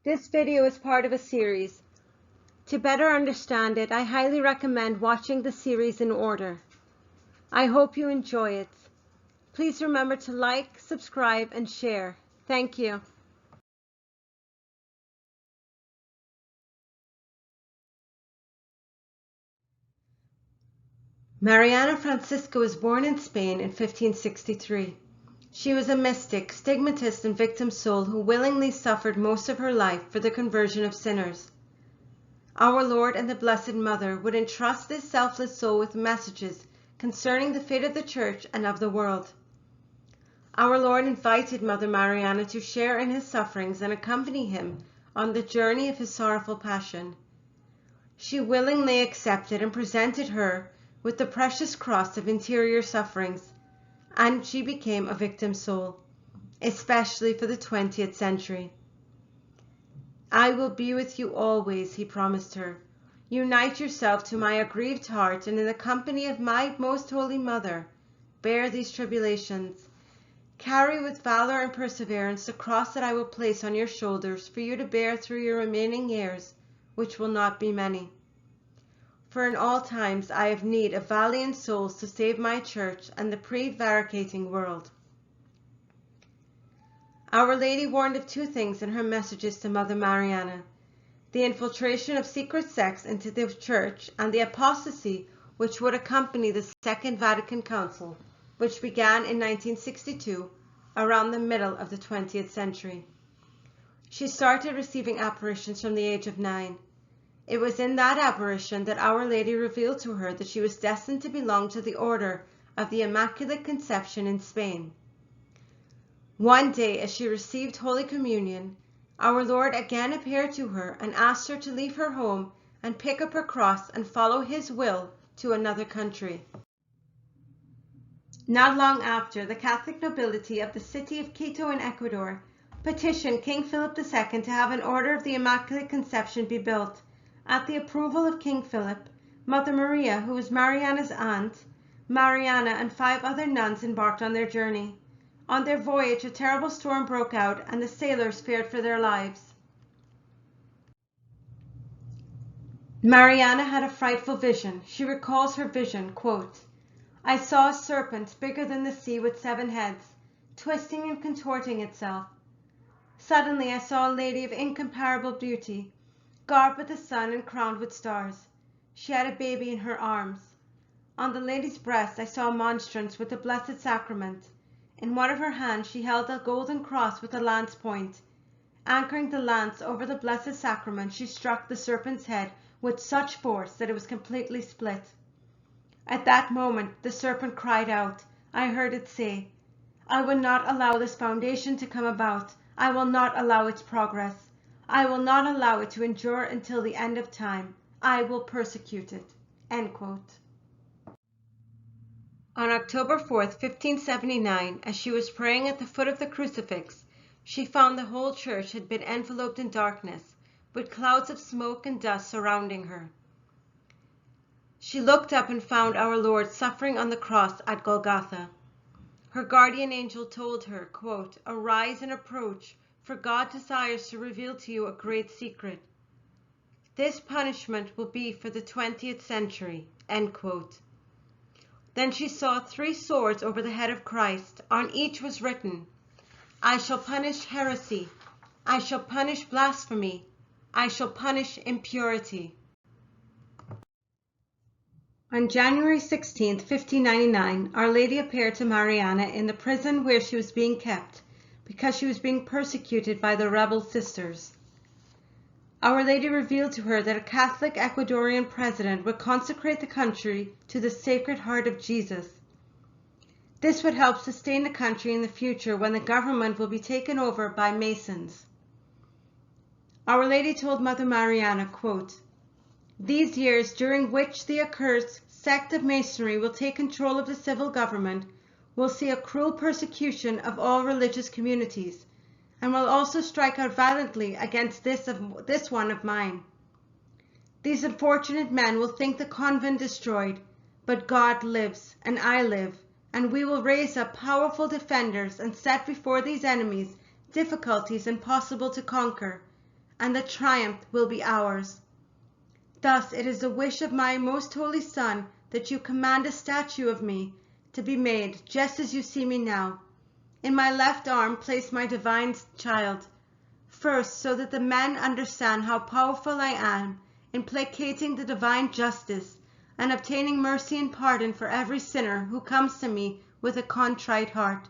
This video is part of a series. To better understand it, I highly recommend watching the series in order. I hope you enjoy it. Please remember to like, subscribe, and share. Thank you. Mariana Francisca was born in Spain in 1563. She was a mystic, stigmatist, and victim soul who willingly suffered most of her life for the conversion of sinners. Our Lord and the Blessed Mother would entrust this selfless soul with messages concerning the fate of the Church and of the world. Our Lord invited Mother Mariana to share in his sufferings and accompany him on the journey of his sorrowful passion. She willingly accepted and presented her with the precious cross of interior sufferings, and she became a victim soul, especially for the 20th century. I will be with you always, he promised her. Unite yourself to my aggrieved heart, and in the company of my most holy Mother, bear these tribulations. Carry with valor and perseverance the cross that I will place on your shoulders for you to bear through your remaining years, which will not be many. For in all times I have need of valiant souls to save my Church and the prevaricating world. Our Lady warned of two things in her messages to Mother Mariana: the infiltration of secret sects into the Church and the apostasy which would accompany the Second Vatican Council, which began in 1962, around the middle of the 20th century. She started receiving apparitions from the age of 9. It was in that apparition that Our Lady revealed to her that she was destined to belong to the Order of the Immaculate Conception in Spain. One day, as she received Holy Communion, our Lord again appeared to her and asked her to leave her home and pick up her cross and follow his will to another country. Not long after, the Catholic nobility of the city of Quito in Ecuador petitioned King Philip II to have an Order of the Immaculate Conception be built. At the approval of King Philip, Mother Maria, who was Mariana's aunt, Mariana and 5 other nuns embarked on their journey. On their voyage, a terrible storm broke out and the sailors feared for their lives. Mariana had a frightful vision. She recalls her vision, quote, "I saw a serpent bigger than the sea with 7 heads, twisting and contorting itself. Suddenly I saw a lady of incomparable beauty, garbed with the sun and crowned with stars. She had a baby in her arms. On the lady's breast I saw a monstrance with the Blessed Sacrament. In one of her hands she held a golden cross with a lance point. Anchoring the lance over the Blessed Sacrament, she struck the serpent's head with such force that it was completely split. At that moment the serpent cried out. I heard it say, 'I will not allow this foundation to come about. I will not allow its progress. I will not allow it to endure until the end of time. I will persecute it.'" End quote. On October 4th, 1579, as she was praying at the foot of the crucifix, she found the whole church had been enveloped in darkness, with clouds of smoke and dust surrounding her. She looked up and found our Lord suffering on the cross at Golgotha. Her guardian angel told her, quote, "Arise and approach, for God desires to reveal to you a great secret. This punishment will be for the 20th century." End quote. Then she saw 3 swords over the head of Christ. On each was written, "I shall punish heresy. I shall punish blasphemy. I shall punish impurity." On January 16, 1599, Our Lady appeared to Mariana in the prison where she was being kept because she was being persecuted by the rebel sisters. Our Lady revealed to her that a Catholic Ecuadorian president would consecrate the country to the Sacred Heart of Jesus. This would help sustain the country in the future when the government will be taken over by Masons. Our Lady told Mother Mariana, quote, "These years during which the accursed sect of Masonry will take control of the civil government will see a cruel persecution of all religious communities, and will also strike out violently against this one of mine. These unfortunate men will think the convent destroyed, but God lives, and I live, and we will raise up powerful defenders and set before these enemies difficulties impossible to conquer, and the triumph will be ours. Thus it is the wish of my most holy Son that you command a statue of me to be made just as you see me now. In my left arm place my divine child, first so that the men understand how powerful I am in placating the divine justice and obtaining mercy and pardon for every sinner who comes to me with a contrite heart.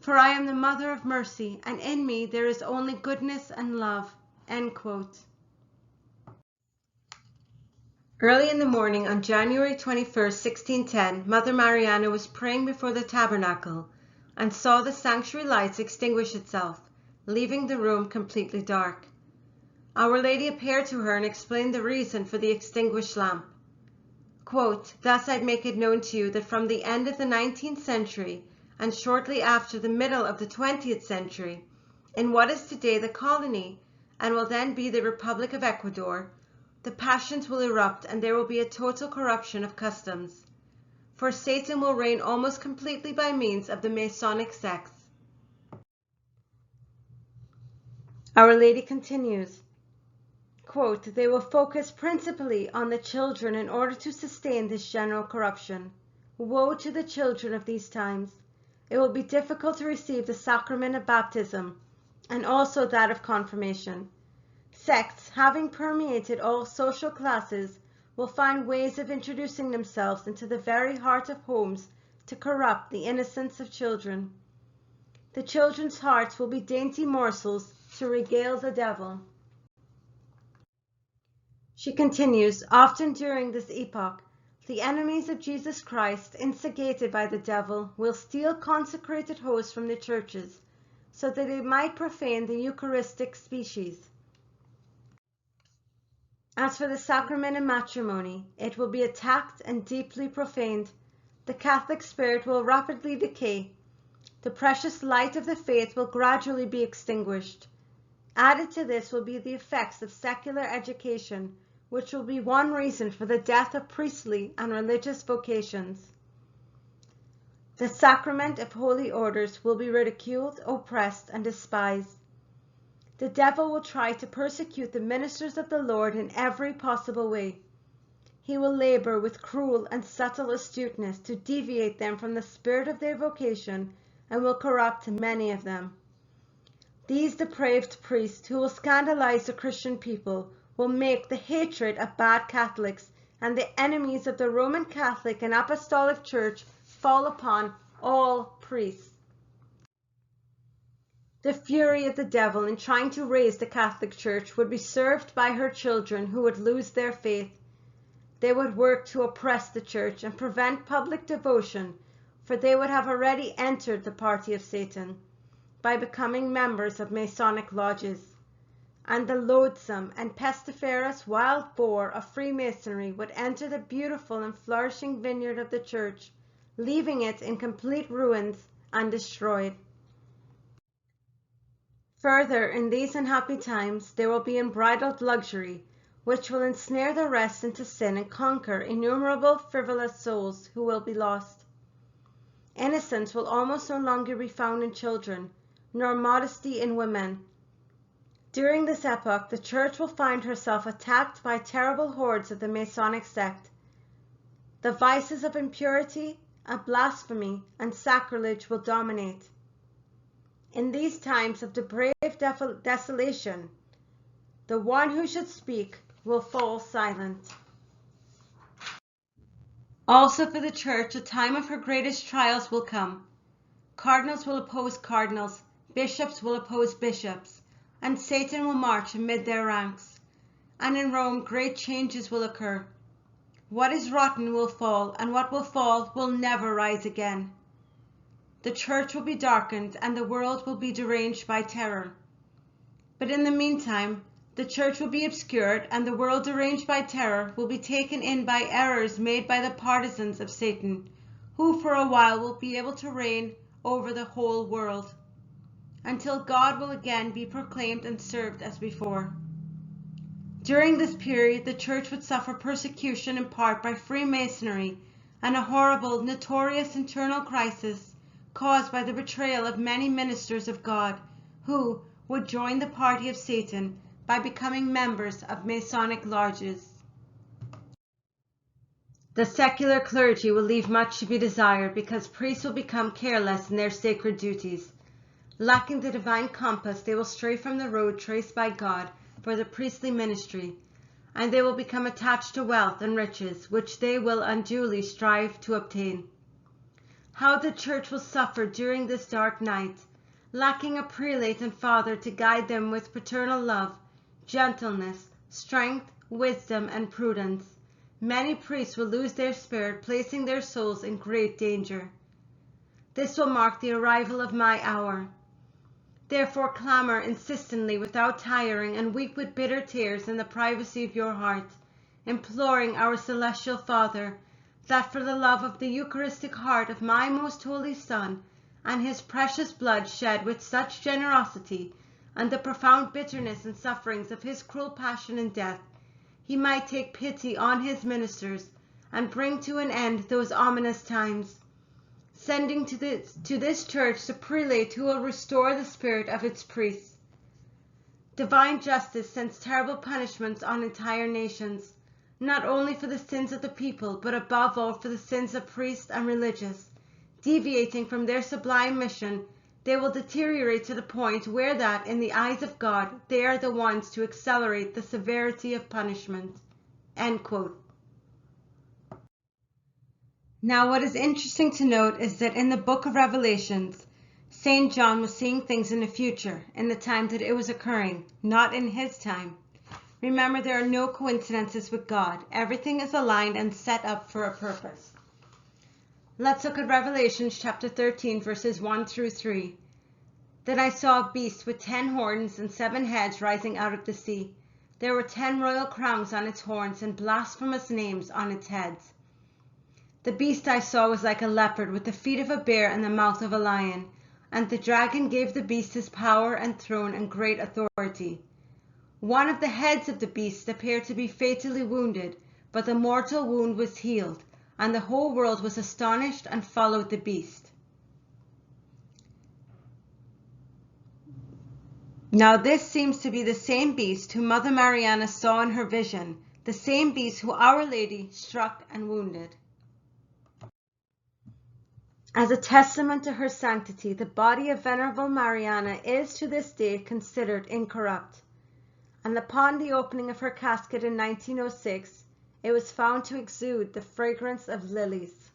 For I am the mother of mercy, and in me there is only goodness and love." End quote. Early in the morning on January 21st, 1610, Mother Mariana was praying before the tabernacle and saw the sanctuary lights extinguish itself, leaving the room completely dark. Our Lady appeared to her and explained the reason for the extinguished lamp. Quote, "Thus I'd make it known to you that from the end of the 19th century and shortly after the middle of the 20th century, in what is today the colony and will then be the Republic of Ecuador, the passions will erupt and there will be a total corruption of customs. For Satan will reign almost completely by means of the Masonic sects." Our Lady continues, quote, "They will focus principally on the children in order to sustain this general corruption. Woe to the children of these times! It will be difficult to receive the sacrament of baptism and also that of confirmation. Sects, having permeated all social classes, will find ways of introducing themselves into the very heart of homes to corrupt the innocence of children. The children's hearts will be dainty morsels to regale the devil." She continues, "Often during this epoch, the enemies of Jesus Christ, instigated by the devil, will steal consecrated hosts from the churches, so that they might profane the Eucharistic species. As for the sacrament of matrimony, it will be attacked and deeply profaned. The Catholic spirit will rapidly decay. The precious light of the faith will gradually be extinguished. Added to this will be the effects of secular education, which will be one reason for the death of priestly and religious vocations. The sacrament of holy orders will be ridiculed, oppressed, and despised. The devil will try to persecute the ministers of the Lord in every possible way. He will labor with cruel and subtle astuteness to deviate them from the spirit of their vocation and will corrupt many of them. These depraved priests who will scandalize the Christian people will make the hatred of bad Catholics and the enemies of the Roman Catholic and Apostolic Church fall upon all priests. The fury of the devil in trying to raise the Catholic Church would be served by her children who would lose their faith. They would work to oppress the Church and prevent public devotion, for they would have already entered the party of Satan by becoming members of Masonic lodges. And the loathsome and pestiferous wild boar of Freemasonry would enter the beautiful and flourishing vineyard of the Church, leaving it in complete ruins and destroyed. Further, in these unhappy times, there will be unbridled luxury, which will ensnare the rest into sin and conquer innumerable frivolous souls who will be lost. Innocence will almost no longer be found in children, nor modesty in women. During this epoch, the Church will find herself attacked by terrible hordes of the Masonic sect. The vices of impurity, of blasphemy, and sacrilege will dominate. In these times of depraved desolation, the one who should speak will fall silent. Also for the Church, a time of her greatest trials will come. Cardinals will oppose cardinals, bishops will oppose bishops, and Satan will march amid their ranks. And in Rome, great changes will occur. What is rotten will fall, and what will fall will never rise again. The Church will be darkened, and the world will be deranged by terror. But in the meantime, the Church will be obscured, and the world deranged by terror will be taken in by errors made by the partisans of Satan, who for a while will be able to reign over the whole world, until God will again be proclaimed and served as before. During this period, the Church would suffer persecution in part by Freemasonry and a horrible, notorious internal crisis caused by the betrayal of many ministers of God, who would join the party of Satan by becoming members of Masonic lodges. The secular clergy will leave much to be desired because priests will become careless in their sacred duties. Lacking the divine compass, they will stray from the road traced by God for the priestly ministry, and they will become attached to wealth and riches, which they will unduly strive to obtain. How the church will suffer during this dark night, lacking a prelate and father to guide them with paternal love, gentleness, strength, wisdom, and prudence. Many priests will lose their spirit, placing their souls in great danger. This will mark the arrival of my hour. Therefore clamor insistently without tiring, and weep with bitter tears in the privacy of your heart, imploring our Celestial Father that for the love of the Eucharistic heart of my most holy Son, and his precious blood shed with such generosity, and the profound bitterness and sufferings of his cruel passion and death, he might take pity on his ministers and bring to an end those ominous times, sending to this church the prelate who will restore the spirit of its priests. Divine justice sends terrible punishments on entire nations, not only for the sins of the people, but above all for the sins of priests and religious. Deviating from their sublime mission, they will deteriorate to the point where that, in the eyes of God, they are the ones to accelerate the severity of punishment." End quote. Now, what is interesting to note is that in the book of Revelations, St. John was seeing things in the future, in the time that it was occurring, not in his time. Remember, there are no coincidences with God. Everything is aligned and set up for a purpose. Let's look at Revelation chapter 13, verses 1 through 3. "Then I saw a beast with 10 horns and 7 heads rising out of the sea. There were 10 royal crowns on its horns and blasphemous names on its heads. The beast I saw was like a leopard, with the feet of a bear and the mouth of a lion. And the dragon gave the beast his power and throne and great authority. One of the heads of the beast appeared to be fatally wounded, but the mortal wound was healed, and the whole world was astonished and followed the beast." Now this seems to be the same beast who Mother Mariana saw in her vision, the same beast who Our Lady struck and wounded. As a testament to her sanctity, the body of Venerable Mariana is to this day considered incorrupt, and upon the opening of her casket in 1906, it was found to exude the fragrance of lilies.